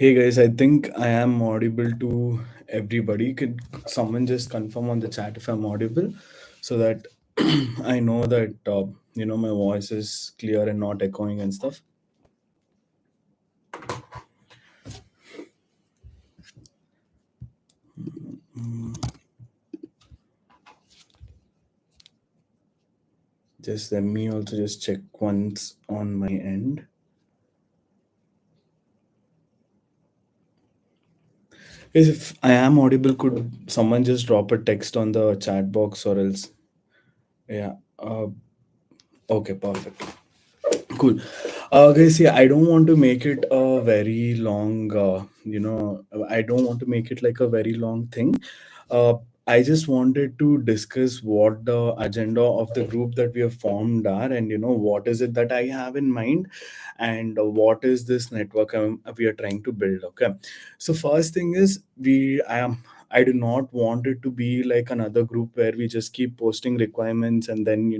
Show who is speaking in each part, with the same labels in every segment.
Speaker 1: Hey guys, I think I am audible to everybody. Could someone just confirm on the chat if I'm audible so that I know that my voice is clear and not echoing and stuff. Just let me also just check once on my end. Guys, if I am audible, could someone just drop a text on the chat box or else? Yeah. Okay, perfect. Cool. Guys, yeah, I don't want to make it a very long, I don't want to make it like a very long thing. Uh, I just wanted to discuss what the agenda of the group that we have formed are, and what is it that I have in mind, and what is this network we are trying to build. Okay, so first thing is I do not want it to be like another group where we just keep posting requirements and then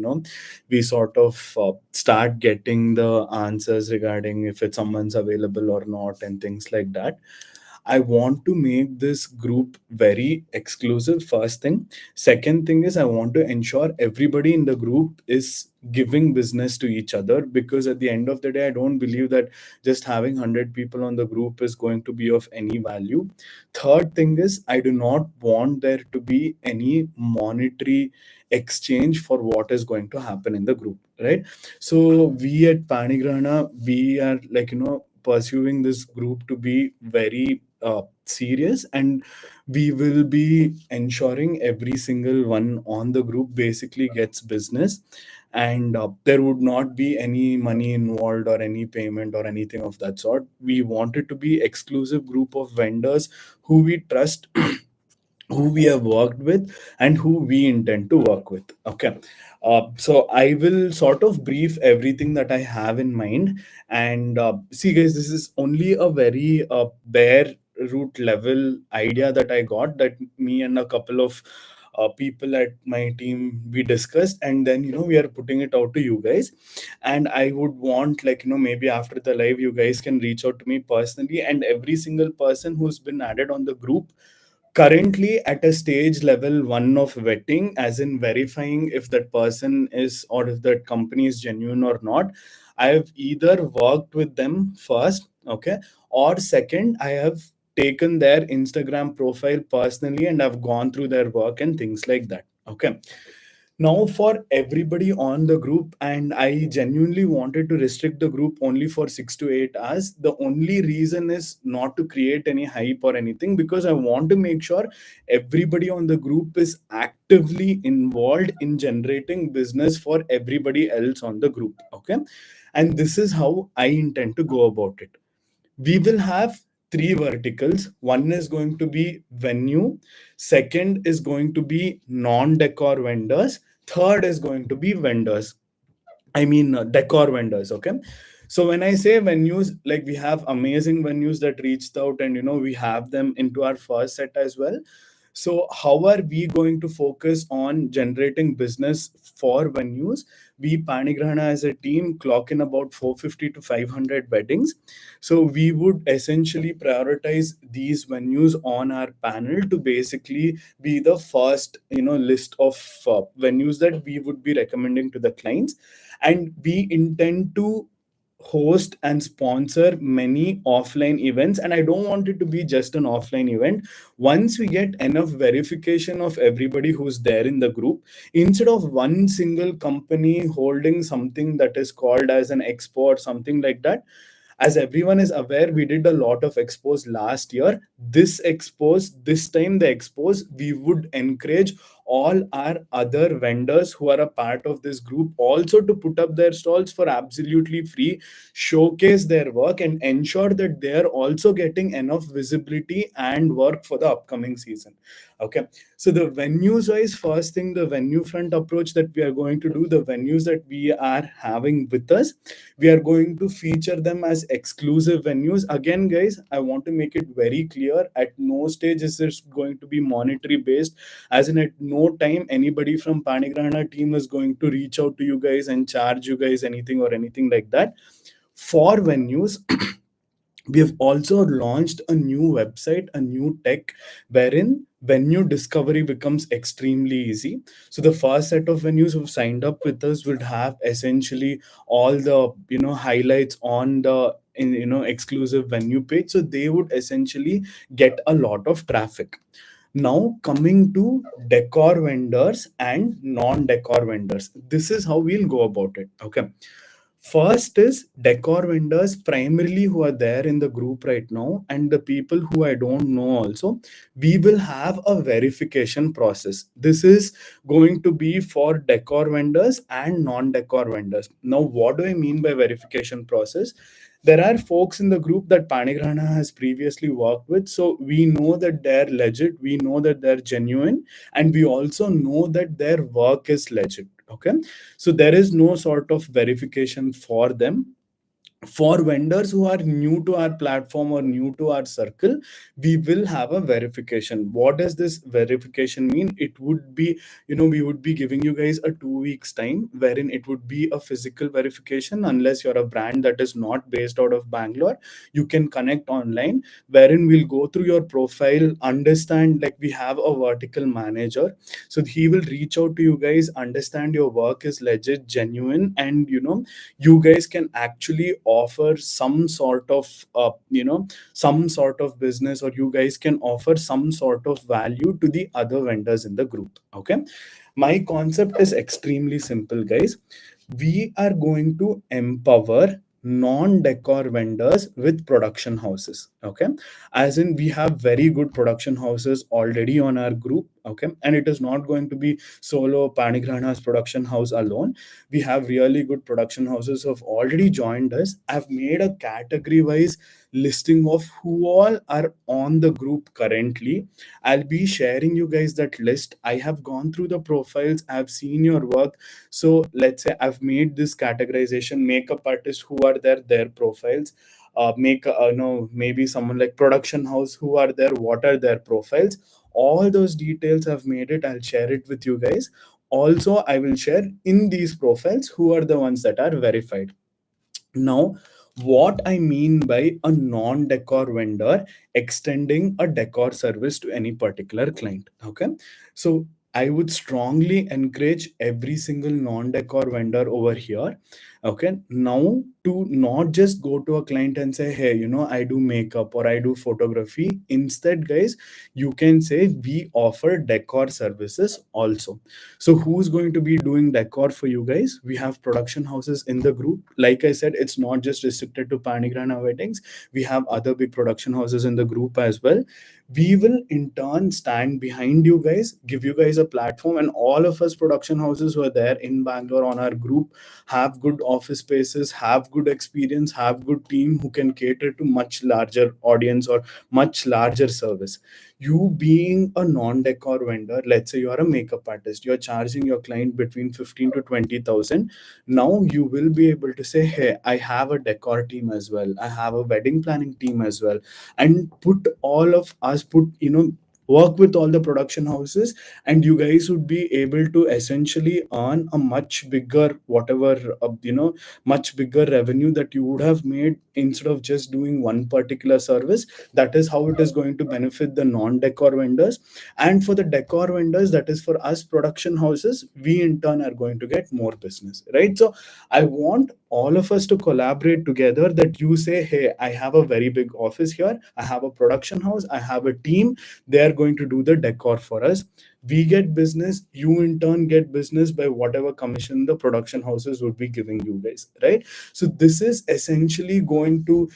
Speaker 1: we sort of start getting the answers regarding if it's someone's available or not and things like that. I want to make this group very exclusive, first thing. Second thing is I want to ensure everybody in the group is giving business to each other, because at the end of the day, I don't believe that just having 100 people on the group is going to be of any value. Third thing is I do not want there to be any monetary exchange for what is going to happen in the group, right? So we at Panigrana, we are like pursuing this group to be very serious, and we will be ensuring every single one on the group basically gets business, and there would not be any money involved or any payment or anything of that sort. We want it to be exclusive group of vendors who we trust, who we have worked with, and who we intend to work with. Okay, so I will sort of brief everything that I have in mind. And see guys, this is only a very bare root level idea that I got, that me and a couple of people at my team we discussed, and then we are putting it out to you guys. And I would want, like, maybe after the live you guys can reach out to me personally, and every single person who's been added on the group currently at a stage level one of vetting, as in verifying if that person is, or if that company is genuine or not. I have either worked with them first, okay, or second, I have taken their Instagram profile personally and I've gone through their work and things like that. Okay, now for everybody on the group, and I genuinely wanted to restrict the group only for 6 to 8 hours. The only reason is not to create any hype or anything, because I want to make sure everybody on the group is actively involved in generating business for everybody else on the group. Okay, and this is how I intend to go about it. We will have three verticals. One is going to be venue, second is going to be non decor vendors, third is going to be vendors, decor vendors. Okay, so when I say venues, like, we have amazing venues that reached out, and we have them into our first set as well. So how are we going to focus on generating business for venues? We Panigrahana as a team clock in about 450 to 500 weddings. So we would essentially prioritize these venues on our panel to basically be the first list of venues that we would be recommending to the clients. And we intend to host and sponsor many offline events, and I don't want it to be just an offline event. Once we get enough verification of everybody who's there in the group, instead of one single company holding something that is called as an expo or something like that, as everyone is aware, we did a lot of expos last year. This time the expos, we would encourage all our other vendors who are a part of this group also to put up their stalls for absolutely free, showcase their work, and ensure that they are also getting enough visibility and work for the upcoming season. Okay, so the venues wise, first thing, the venue front approach that we are going to do, the venues that we are having with us, we are going to feature them as exclusive venues. Again guys, I want to make it very clear, at no stage is this going to be monetary based, as in at no time anybody from Panigrahana team is going to reach out to you guys and charge you guys anything or anything like that. For venues We have also launched a new website, a new tech, wherein venue discovery becomes extremely easy. So the first set of venues who've signed up with us would have essentially all the highlights on the exclusive venue page, so they would essentially get a lot of traffic. Now coming to decor vendors and non-decor vendors, this is how we'll go about it. Okay, first is decor vendors, primarily who are there in the group right now, and the people who I don't know also. We will have a verification process. This is going to be for decor vendors and non-decor vendors. Now, what do I mean by verification process? There are folks in the group that Panigrana has previously worked with, so we know that they're legit, we know that they're genuine, and we also know that their work is legit. Okay, so there is no sort of verification for them. For vendors who are new to our platform or new to our circle, we will have a verification. What does this verification mean? It would be, we would be giving you guys a 2 weeks time, wherein it would be a physical verification. Unless you're a brand that is not based out of Bangalore, you can connect online, wherein we'll go through your profile, understand, like we have a vertical manager, so he will reach out to you guys, understand your work is legit, genuine, and you guys can actually offer some sort of some sort of business, or you guys can offer some sort of value to the other vendors in the group. Okay, my concept is extremely simple, guys. We are going to empower non-decor vendors with production houses. Okay, as in we have very good production houses already on our group. Okay, and it is not going to be solo Panigrana's production house alone. We have really good production houses who have already joined us. I've made a category wise listing of who all are on the group currently. I'll be sharing you guys that list. I have gone through the profiles, I've seen your work. So let's say I've made this categorization: makeup artists, who are there, their profiles. Make maybe someone like production house, who are there, what are their profiles. All those details I've made it, I'll share it with you guys. Also, I will share in these profiles who are the ones that are verified. Now, what I mean by a non-decor vendor extending a decor service to any particular client. Okay, so I would strongly encourage every single non-decor vendor over here. Okay, now to not just go to a client and say, hey, I do makeup or I do photography. Instead, guys, you can say we offer decor services also. So who's going to be doing decor for you guys? We have production houses in the group. Like I said, it's not just restricted to Panigrana weddings. We have other big production houses in the group as well. We will in turn stand behind you guys, give you guys a platform, and all of us production houses who are there in Bangalore on our group have good office spaces, have good experience, have good team who can cater to much larger audience or much larger service. You being a non-decor vendor, let's say you are a makeup artist, you're charging your client between 15 to 20,000. Now you will be able to say, hey, I have a decor team as well, I have a wedding planning team as well, and put all of us, work with all the production houses, and you guys would be able to essentially earn a much bigger whatever much bigger revenue that you would have made instead of just doing one particular service. That is how it is going to benefit the non-decor vendors. And for the decor vendors, that is for us production houses, we in turn are going to get more business, right? So I want all of us to collaborate together, that you say, hey, I have a very big office here, I have a production house, I have a team, they are going to do the decor for us. We get business, you in turn get business by whatever commission the production houses would be giving you guys, right? So this is essentially going to,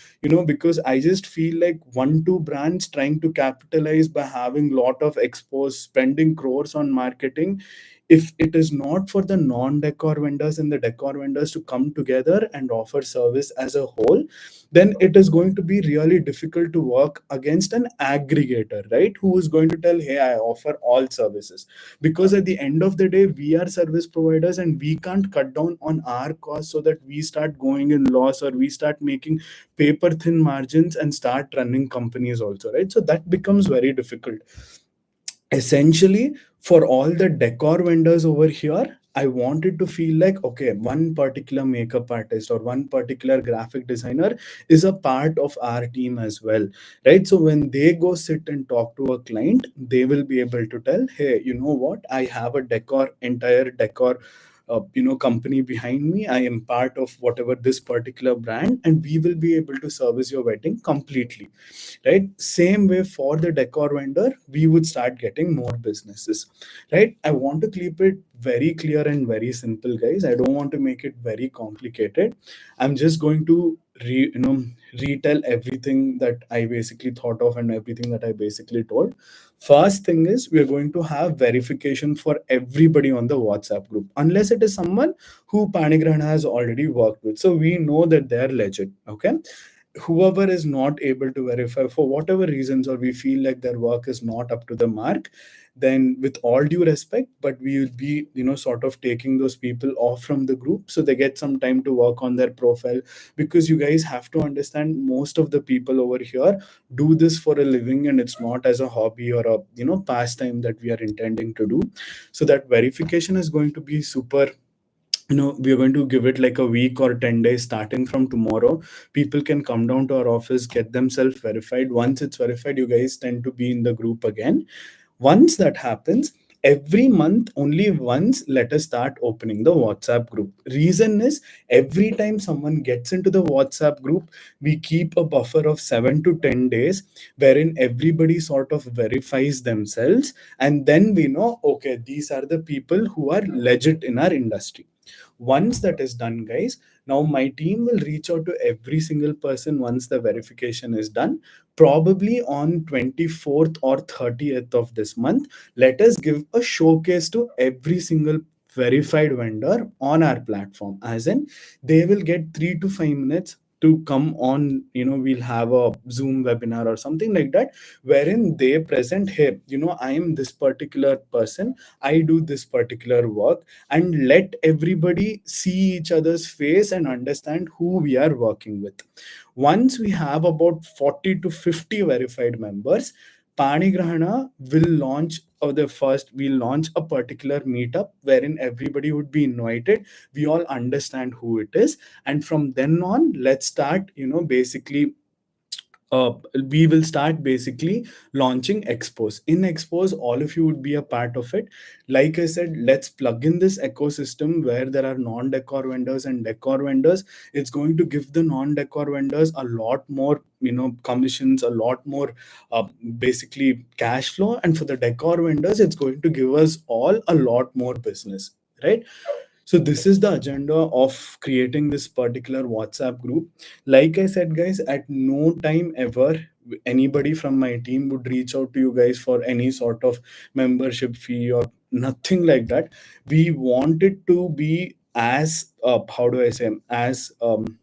Speaker 1: because I just feel like one two brands trying to capitalize by having lot of expos, spending crores on marketing. If it is not for the non-decor vendors and the decor vendors to come together and offer service as a whole, then it is going to be really difficult to work against an aggregator, right, who is going to tell, hey, I offer all services. Because at the end of the day, we are service providers, and we can't cut down on our costs so that we start going in loss, or we start making paper thin margins and start running companies also, right? So that becomes very difficult. Essentially, for all the decor vendors over here, I want it to feel like, okay, one particular makeup artist or one particular graphic designer is a part of our team as well, right? So when they go sit and talk to a client, they will be able to tell, hey, you know what? I have a entire decor company behind me. I am part of whatever this particular brand, and we will be able to service your wedding completely, right? Same way for the decor vendor, we would start getting more businesses, right? I want to keep it very clear and very simple, guys. I don't want to make it very complicated. I'm just going to retell everything that I basically thought of and everything that I basically told. First thing is, we are going to have verification for everybody on the WhatsApp group, unless it is someone who Panigrahan has already worked with, so we know that they're legit. Okay, whoever is not able to verify for whatever reasons, or we feel like their work is not up to the mark, then with all due respect, but we will be sort of taking those people off from the group so they get some time to work on their profile. Because you guys have to understand, most of the people over here do this for a living, and it's not as a hobby or a pastime that we are intending to do. So that verification is going to be super. We are going to give it like a week or 10 days starting from tomorrow. People can come down to our office, get themselves verified. Once it's verified, you guys tend to be in the group again. Once that happens, every month, only once, let us start opening the WhatsApp group. Reason is, every time someone gets into the WhatsApp group, we keep a buffer of 7 to 10 days wherein everybody sort of verifies themselves, and then we know, okay, these are the people who are legit in our industry. Once that is done, guys, now my team will reach out to every single person once the verification is done. Probably on 24th or 30th of this month, let us give a showcase to every single verified vendor on our platform. As in, they will get 3 to 5 minutes to come on. We'll have a Zoom webinar or something like that, wherein they present, hey, I am this particular person, I do this particular work, and let everybody see each other's face and understand who we are working with. Once we have about 40 to 50 verified members, Panigrahana will launch, or the first we'll launch a particular meetup wherein everybody would be invited. We all understand who it is, and from then on, let's start basically uh, we will start basically launching expos. In expos, all of you would be a part of it. Like I said, let's plug in this ecosystem where there are non-decor vendors and decor vendors. It's going to give the non-decor vendors a lot more commissions, a lot more uh, basically cash flow, and for the decor vendors, it's going to give us all a lot more business, right? So this is the agenda of creating this particular WhatsApp group. Like I said, guys, at no time ever anybody from my team would reach out to you guys for any sort of membership fee or nothing like that. We want it to be as how do I say, as um,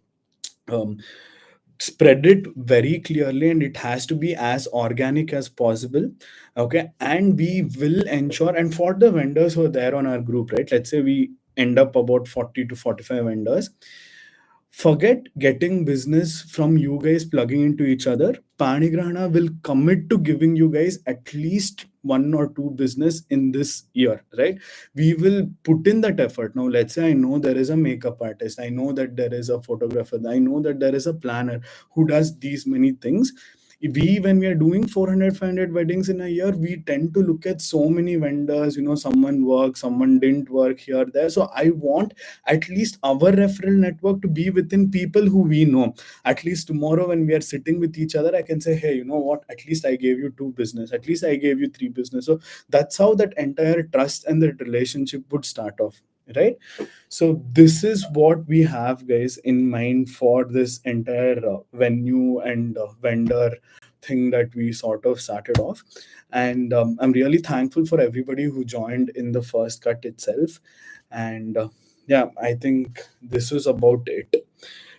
Speaker 1: spread it very clearly, and it has to be as organic as possible. Okay, and we will ensure, and for the vendors who are there on our group, right, let's say we end up about 40 to 45 vendors, forget getting business from you guys plugging into each other. Panigrahana will commit to giving you guys at least one or two business in this year, right? We will put in that effort. Now, let's say I know there is a makeup artist, I know that there is a photographer, I know that there is a planner who does these many things. When we are doing 400 500 weddings in a year, we tend to look at so many vendors. Someone worked, someone didn't work, here there. So I want at least our referral network to be within people who we know. At least tomorrow when we are sitting with each other, I can say, hey, you know what, at least I gave you two business, at least I gave you three business. So that's how that entire trust and that relationship would start off, right? So this is what we have, guys, in mind for this entire venue and vendor thing that we sort of started off. And I'm really thankful for everybody who joined in the first cut itself. And yeah, I think this is about it.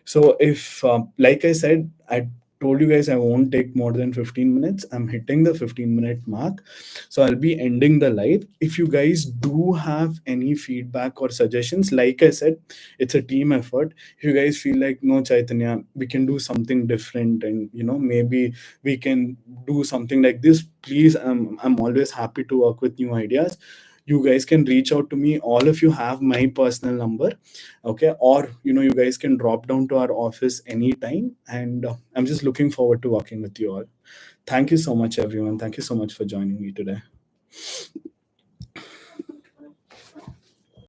Speaker 1: So if like I said, I told you guys I won't take more than 15 minutes. I'm hitting the 15-minute mark, so I'll be ending the live. If you guys do have any feedback or suggestions, like I said, it's a team effort. If you guys feel like, no, Chaitanya, we can do something different, and maybe we can do something like this, please, I'm always happy to work with new ideas. You guys can reach out to me. All of you have my personal number, okay? Or you guys can drop down to our office anytime, and I'm just looking forward to working with you all. Thank you so much, everyone. Thank you so much for joining me today.